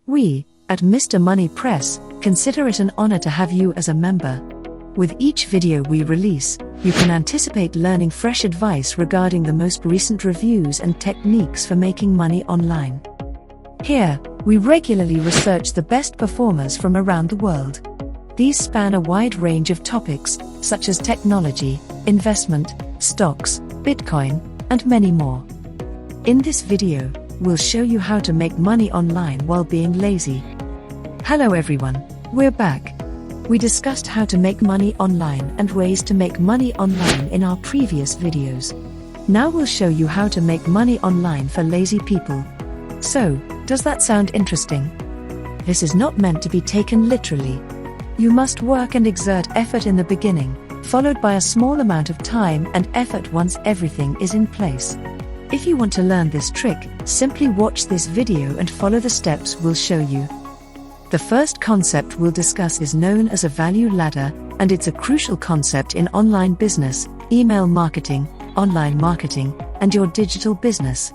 We, at Mr. Money Press, consider it an honor to have you as a member. With each video we release, you can anticipate learning fresh advice regarding the most recent reviews and techniques for making money online. Here, we regularly research the best performers from around the world. These span a wide range of topics, such as technology, investment, stocks, Bitcoin, and many more. In this video, we'll show you how to make money online while being lazy. Hello everyone, we're back. We discussed how to make money online and ways to make money online in our previous videos. Now we'll show you how to make money online for lazy people. So, does that sound interesting? This is not meant to be taken literally. You must work and exert effort in the beginning, followed by a small amount of time and effort once everything is in place. If you want to learn this trick, simply watch this video and follow the steps we'll show you. The first concept we'll discuss is known as a value ladder, and it's a crucial concept in online business, email marketing, online marketing, and your digital business.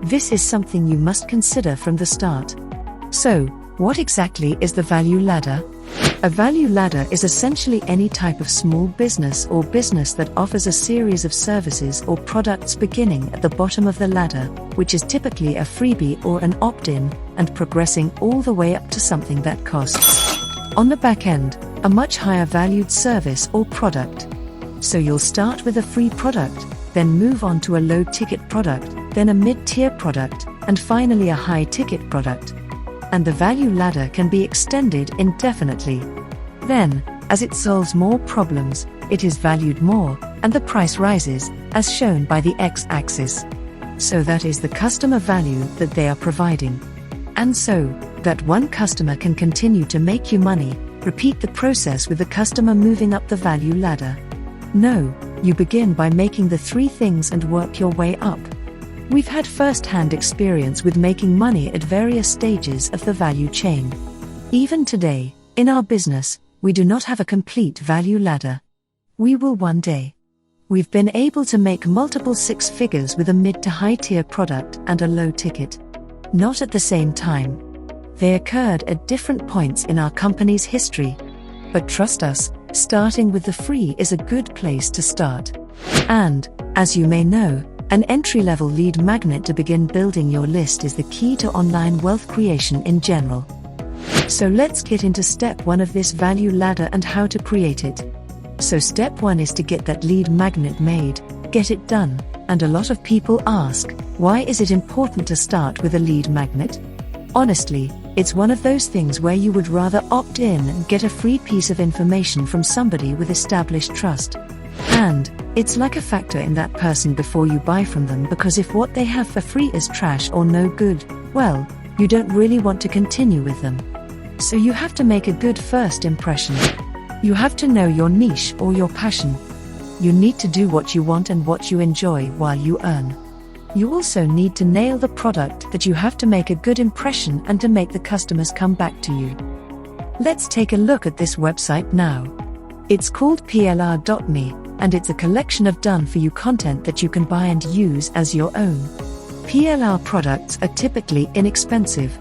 This is something you must consider from the start. So, what exactly is the value ladder? A value ladder is essentially any type of small business or business that offers a series of services or products beginning at the bottom of the ladder, which is typically a freebie or an opt-in, and progressing all the way up to something that costs, on the back end, a much higher valued service or product. So you'll start with a free product, then move on to a low-ticket product, then a mid-tier product, and finally a high-ticket product. And the value ladder can be extended indefinitely. Then, as it solves more problems, it is valued more, and the price rises, as shown by the x-axis. So that is the customer value that they are providing. And so, that one customer can continue to make you money, repeat the process with the customer moving up the value ladder. No, you begin by making the three things and work your way up. We've had first-hand experience with making money at various stages of the value chain. Even today, in our business, we do not have a complete value ladder. We will one day. We've been able to make multiple six figures with a mid to high tier product and a low ticket. Not at the same time. They occurred at different points in our company's history. But trust us, starting with the free is a good place to start. And, as you may know, an entry-level lead magnet to begin building your list is the key to online wealth creation in general. So let's get into step 1 of this value ladder and how to create it. So step 1 is to get that lead magnet made, get it done, and a lot of people ask, why is it important to start with a lead magnet? Honestly, it's one of those things where you would rather opt in and get a free piece of information from somebody with established trust. And, it's like a factor in that person before you buy from them, because if what they have for free is trash or no good, well, you don't really want to continue with them. So you have to make a good first impression. You have to know your niche or your passion. You need to do what you want and what you enjoy while you earn. You also need to nail the product that you have to make a good impression and to make the customers come back to you. Let's take a look at this website now. It's called plr.me, and it's a collection of done-for-you content that you can buy and use as your own. PLR products are typically inexpensive.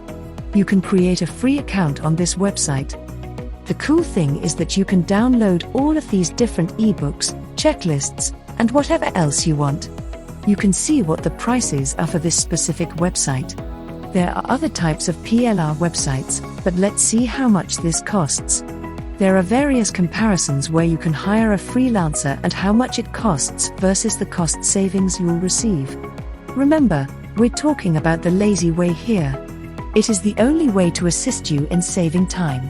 You can create a free account on this website. The cool thing is that you can download all of these different ebooks, checklists, and whatever else you want. You can see what the prices are for this specific website. There are other types of PLR websites, but let's see how much this costs. There are various comparisons where you can hire a freelancer and how much it costs versus the cost savings you'll receive. Remember, we're talking about the lazy way here. It is the only way to assist you in saving time.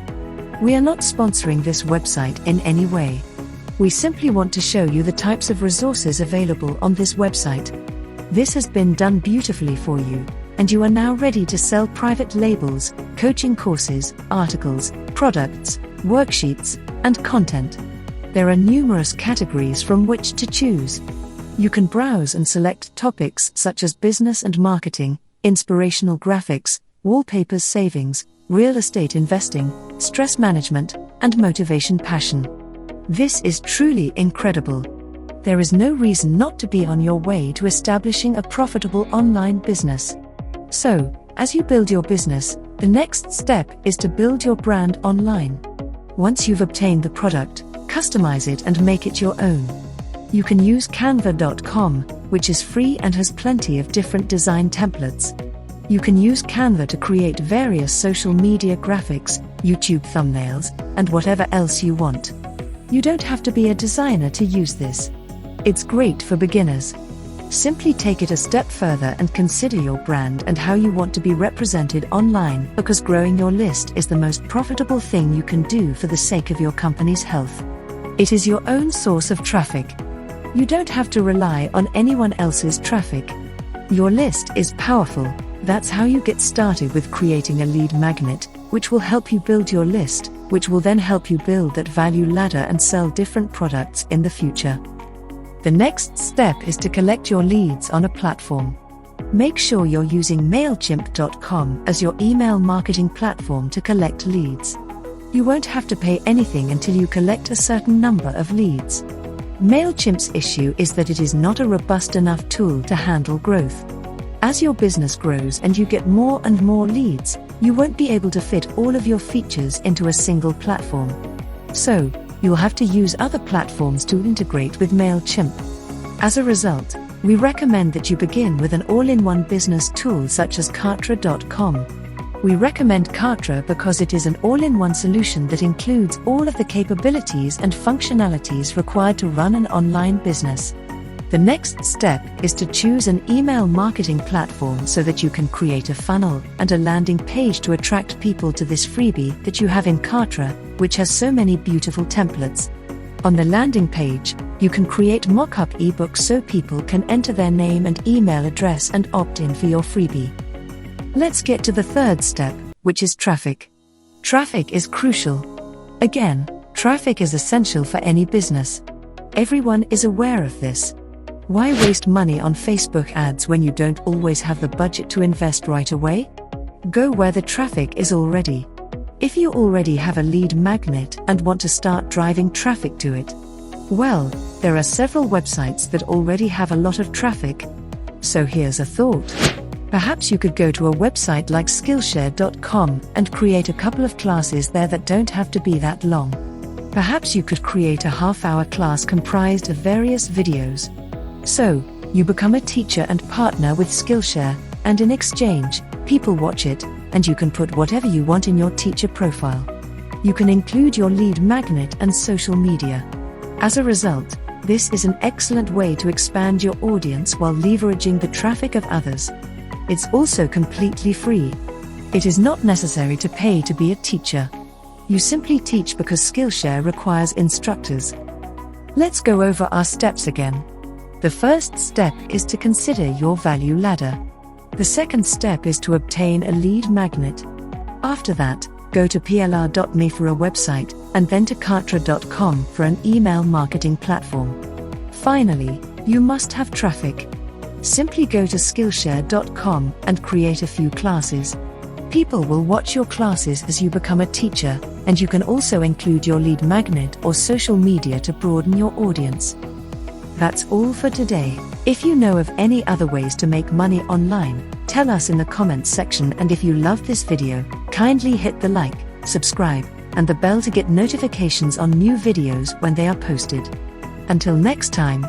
We are not sponsoring this website in any way. We simply want to show you the types of resources available on this website. This has been done beautifully for you, and you are now ready to sell private labels, coaching courses, articles, products, worksheets, and content. There are numerous categories from which to choose. You can browse and select topics such as business and marketing, inspirational graphics, wallpapers, savings, real estate investing, stress management, and motivation passion. This is truly incredible. There is no reason not to be on your way to establishing a profitable online business. So, As you build your business, the next step is to build your brand online. Once you've obtained the product, customize it and make it your own. You can use canva.com, which is free and has plenty of different design templates. You can use Canva to create various social media graphics, YouTube thumbnails, and whatever else you want. You don't have to be a designer to use this. It's great for beginners. Simply take it a step further and consider your brand and how you want to be represented online, because growing your list is the most profitable thing you can do for the sake of your company's health. It is your own source of traffic. You don't have to rely on anyone else's traffic. Your list is powerful. That's how you get started with creating a lead magnet, which will help you build your list, which will then help you build that value ladder and sell different products in the future. The next step is to collect your leads on a platform. Make sure you're using MailChimp.com as your email marketing platform to collect leads. You won't have to pay anything until you collect a certain number of leads. MailChimp's issue is that it is not a robust enough tool to handle growth. As your business grows and you get more and more leads, you won't be able to fit all of your features into a single platform. So, you'll have to use other platforms to integrate with MailChimp. As a result, we recommend that you begin with an all-in-one business tool such as Kartra.com. We recommend Kartra because it is an all-in-one solution that includes all of the capabilities and functionalities required to run an online business. The next step is to choose an email marketing platform so that you can create a funnel and a landing page to attract people to this freebie that you have in Kartra, which has so many beautiful templates. On the landing page, you can create mock-up ebooks so people can enter their name and email address and opt in for your freebie. Let's get to the third step, which is traffic. Traffic is crucial. Again, traffic is essential for any business. Everyone is aware of this. Why waste money on Facebook ads when you don't always have the budget to invest right away? Go where the traffic is already. If you already have a lead magnet and want to start driving traffic to it, well, there are several websites that already have a lot of traffic. So here's a thought. Perhaps you could go to a website like Skillshare.com and create a couple of classes there that don't have to be that long. Perhaps you could create a half-hour class comprised of various videos. So, you become a teacher and partner with Skillshare, and in exchange, people watch it, and you can put whatever you want in your teacher profile. You can include your lead magnet and social media. As a result, this is an excellent way to expand your audience while leveraging the traffic of others. It's also completely free. It is not necessary to pay to be a teacher. You simply teach because Skillshare requires instructors. Let's go over our steps again. The first step is to consider your value ladder. The second step is to obtain a lead magnet. After that, go to plr.me for a website, and then to Kartra.com for an email marketing platform. Finally, you must have traffic. Simply go to Skillshare.com and create a few classes. People will watch your classes as you become a teacher, and you can also include your lead magnet or social media to broaden your audience. That's all for today. If you know of any other ways to make money online, tell us in the comments section, and if you loved this video, kindly hit the like, subscribe, and the bell to get notifications on new videos when they are posted. Until next time.